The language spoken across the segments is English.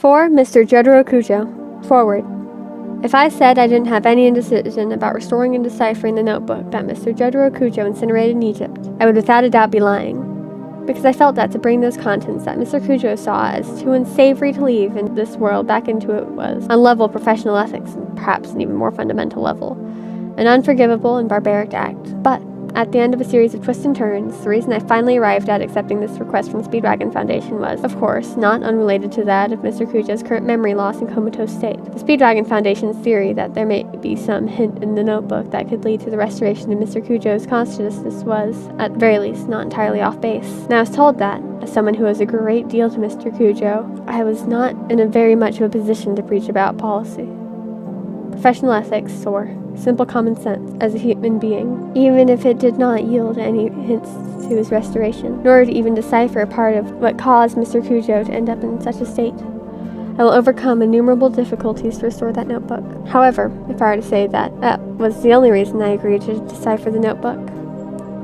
For Mr. Jojo, Foreword. If I said I didn't have any indecision about restoring and deciphering the notebook that Mr. Jojo incinerated in Egypt, I would without a doubt be lying, because I felt that to bring those contents that Mr. Cujo saw as too unsavory to leave in this world back into it was, on level of professional ethics, and perhaps an even more fundamental level, an unforgivable and barbaric act. But at the end of a series of twists and turns, the reason I finally arrived at accepting this request from the Speedwagon Foundation was, of course, not unrelated to that of Mr. Cujo's current memory loss and comatose state. The Speedwagon Foundation's theory that there may be some hint in the notebook that could lead to the restoration of Mr. Cujo's consciousness was, at the very least, not entirely off base. And I was told that, as someone who owes a great deal to Mr. Cujo, I was not in a very much of a position to preach about policy, professional ethics, or simple common sense as a human being, even if it did not yield any hints to his restoration, nor to even decipher a part of what caused Mr. Cujo to end up in such a state. I will overcome innumerable difficulties to restore that notebook. However, if I were to say that that was the only reason I agreed to decipher the notebook,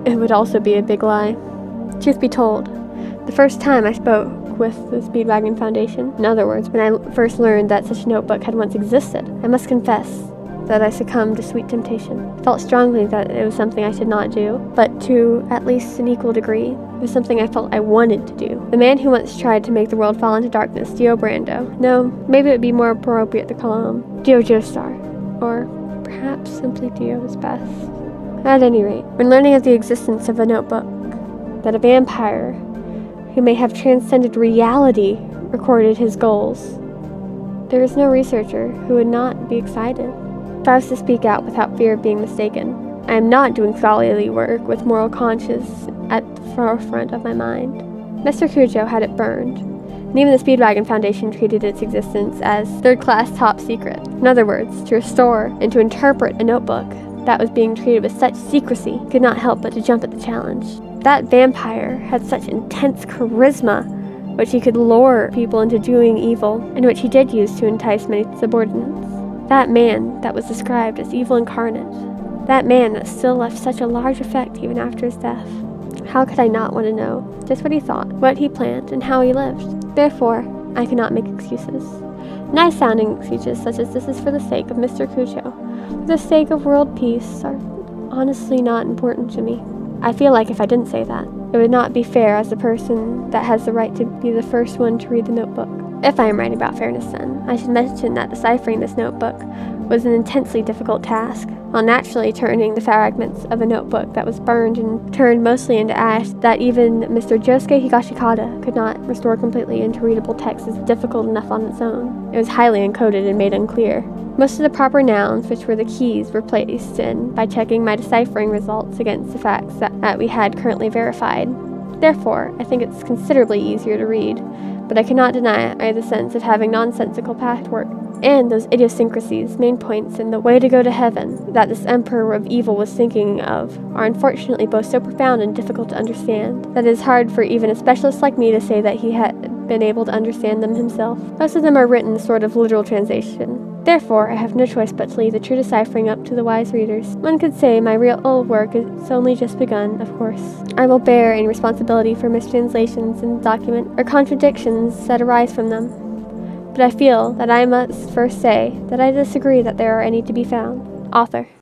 it would also be a big lie. Truth be told, the first time I spoke with the Speedwagon Foundation, in other words, when I first learned that such a notebook had once existed, I must confess that I succumbed to sweet temptation. I felt strongly that it was something I should not do, but to at least an equal degree, it was something I felt I wanted to do. The man who once tried to make the world fall into darkness, Dio Brando. No, maybe it would be more appropriate to call him Dio Joestar, or perhaps simply Dio is best. At any rate, when learning of the existence of a notebook, that a vampire who may have transcended reality recorded his goals, there is no researcher who would not be excited. If I was to speak out without fear of being mistaken, I am not doing scholarly work with moral conscience at the forefront of my mind. Mr. Cujo had it burned, and even the Speedwagon Foundation treated its existence as third-class top secret. In other words, to restore and to interpret a notebook that was being treated with such secrecy could not help but to jump at the challenge. That vampire had such intense charisma, which he could lure people into doing evil, and which he did use to entice many subordinates. That man that was described as evil incarnate. That man that still left such a large effect even after his death. How could I not want to know just what he thought, what he planned, and how he lived? Therefore, I cannot make excuses. Nice-sounding excuses such as this is for the sake of Mr. Cujo, for the sake of world peace, are honestly not important to me. I feel like if I didn't say that, it would not be fair as the person that has the right to be the first one to read the notebook. If I am writing about fairness, then, I should mention that deciphering this notebook was an intensely difficult task, while naturally turning the fragments of a notebook that was burned and turned mostly into ash that even Mr. Josuke Higashikata could not restore completely into readable text is difficult enough on its own. It was highly encoded and made unclear. Most of the proper nouns, which were the keys, were placed in by checking my deciphering results against the facts that we had currently verified. Therefore, I think it's considerably easier to read, but I cannot deny the sense of having nonsensical patchwork, and those idiosyncrasies, main points in the way to go to heaven that this emperor of evil was thinking of, are unfortunately both so profound and difficult to understand, that it is hard for even a specialist like me to say that he had been able to understand them himself. Most of them are written in a sort of literal translation. Therefore, I have no choice but to leave the true deciphering up to the wise readers. One could say my real work is only just begun, of course. I will bear any responsibility for mistranslations in the document or contradictions that arise from them. But I feel that I must first say that I disagree that there are any to be found. Author.